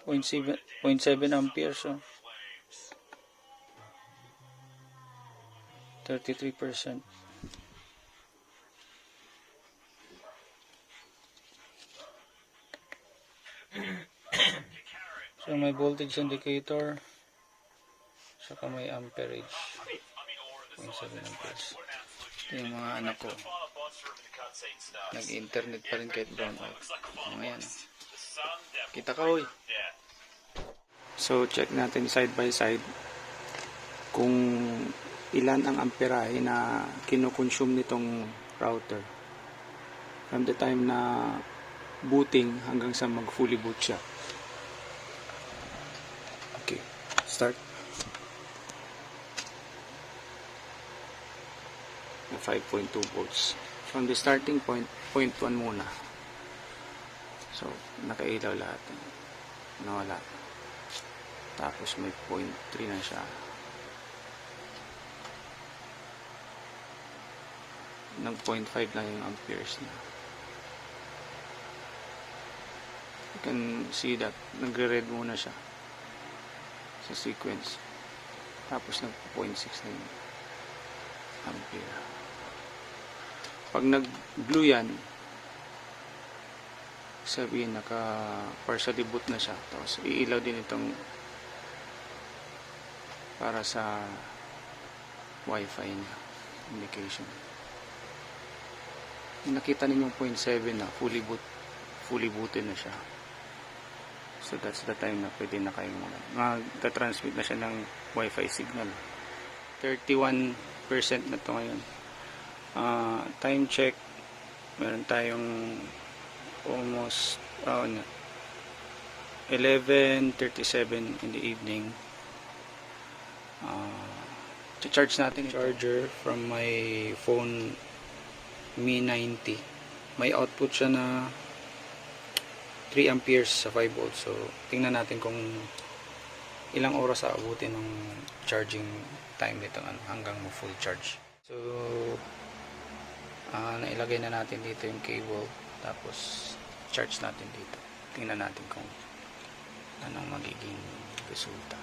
0.7 amperes. So 33%. So may voltage indicator, saka may amperage, 0.7 amperes. Ito yung mga anak ko, nag-internet pa rin kahit brown out. Ayan, kita ka, hoy. So check natin side by side kung ilan ang amperahe na kinukonsume nitong router from the time na booting hanggang sa mag fully boot siya. Okay, start. 5.2 volts from the starting point, 0.1 muna. So nakailaw lahat, nawala. Tapos may 0.3 na siya. Nag 0.5 na yung amperes niya. You can see that nagre-red muna siya sa sequence. Tapos nag 0.6 na yung ampere. Pag nag-blue yan, sabihin naka partially boot na siya. Tapos iilaw din itong para sa wifi niya, indication. Nakita ninyong 0.7 na fully booted na siya. So that's the time na pwede na kayong mag-transmit na siya ng wifi signal. 31% na to ngayon. Time check, meron tayong almost 11:37 in the evening. Charge natin yung charger from my phone Mi 90. May output siya na 3 amperes sa 5 volts. So tingnan natin kung ilang oras aabutin ng charging time nito hanggang full charge. So nailagay na natin dito yung cable, tapos charge natin dito. Tingnan natin kung anong magiging resulta.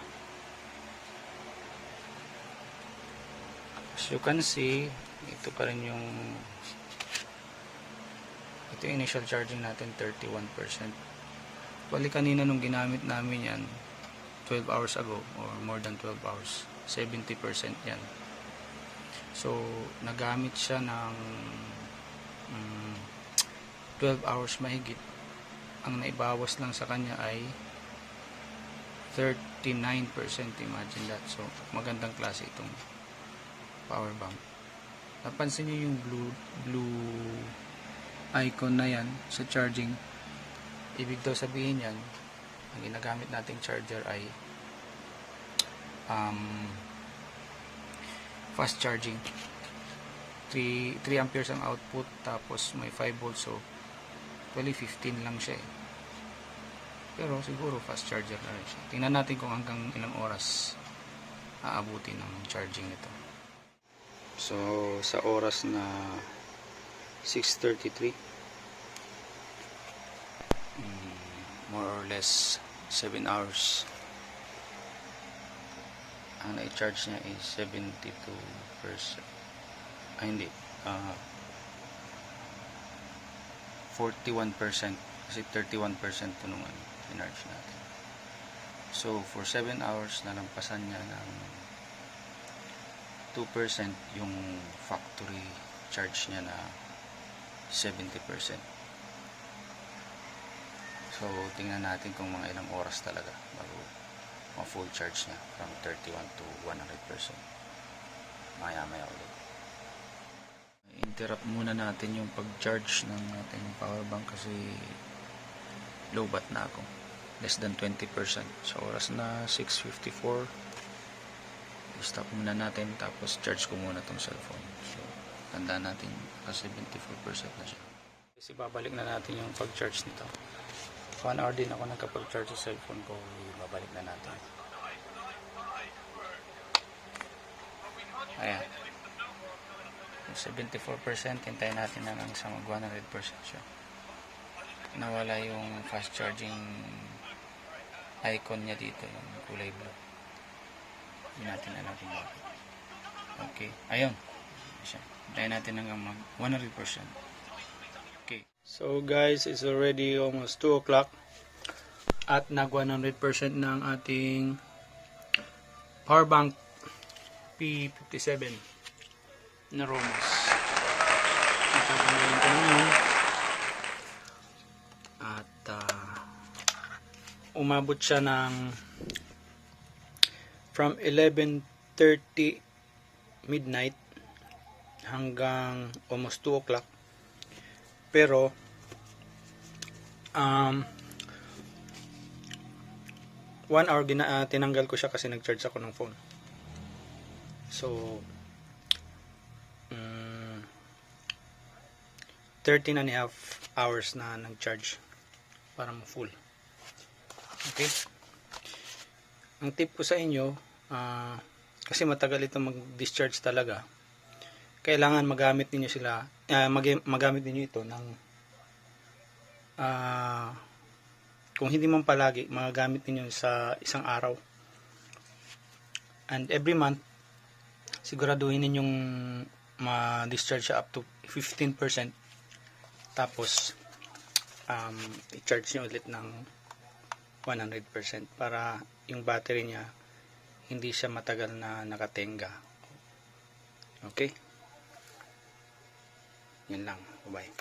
As you can see, ito pa rin yung initial charging natin, 31%. Bali kanina nung ginamit namin yan 12 hours ago or more than 12 hours, 70% yan. So nagamit siya ng 12 hours mahigit. Ang naibawas lang sa kanya ay 39%. Imagine that. So magandang klase itong power bank. Napansin niyo yung blue icon na yan sa charging. Ibig daw sabihin yan, ang ginagamit nating charger ay fast charging. 3 amperes ang output, tapos may 5 volts, so 15 lang siya eh. Pero siguro fast charger na rin siya. Tingnan natin kung hanggang ilang oras aabutin ng charging nito. So sa oras na 6:33, more or less 7 hours, ang na-charge niya is 72%. Hindi, 41%, kasi 31% ito nung in-charge natin. So for 7 hours nalampasan niya ng 2% yung factory charge niya na 70%. So tingnan natin kung mga ilang oras talaga bago ma-full charge niya from 31 to 100%. Maya ulit. Interrupt muna natin yung pag-charge ng ating power bank kasi low bat na ako, less than 20%. Sa oras na 6:54, stop muna natin, tapos charge ko muna tong cellphone. So tandaan natin kasi 74% na siya. Kasi babalik na natin yung pag-charge nito. 1 hour din ako nagkapag-charge sa cellphone ko, babalik na natin. Ayan, 74%. Hintayin natin hanggang sa mag 100% siya. Nawala yung fast charging icon niya dito, yung kulay blue. Hindi natin alam kung bakit. Okay, ayun. Hintayin natin hanggang mag 100%. Okay. So guys, it's already almost 2 o'clock at nag 100% ng ating Powerbank P57 na ROMOSS. Ito ang galing ko naman. At umabot siya ng from 11:30 midnight hanggang almost 2 o'clock. Pero 1 hour tinanggal ko siya kasi nag-charge ako ng phone. So 13 and a half hours na nag-charge para ma-full. Okay? Ang tip ko sa inyo, kasi matagal ito mag-discharge talaga, kailangan magamit niyo magamit niyo ito ng kung hindi man palagi, magagamit niyo sa isang araw. And every month, siguraduhin ninyong ma-discharge siya up to 15%. Tapos i-charge niyo ulit ng 100% para yung battery niya hindi siya matagal na nakatenga. Okay? Yan lang. Bye-bye.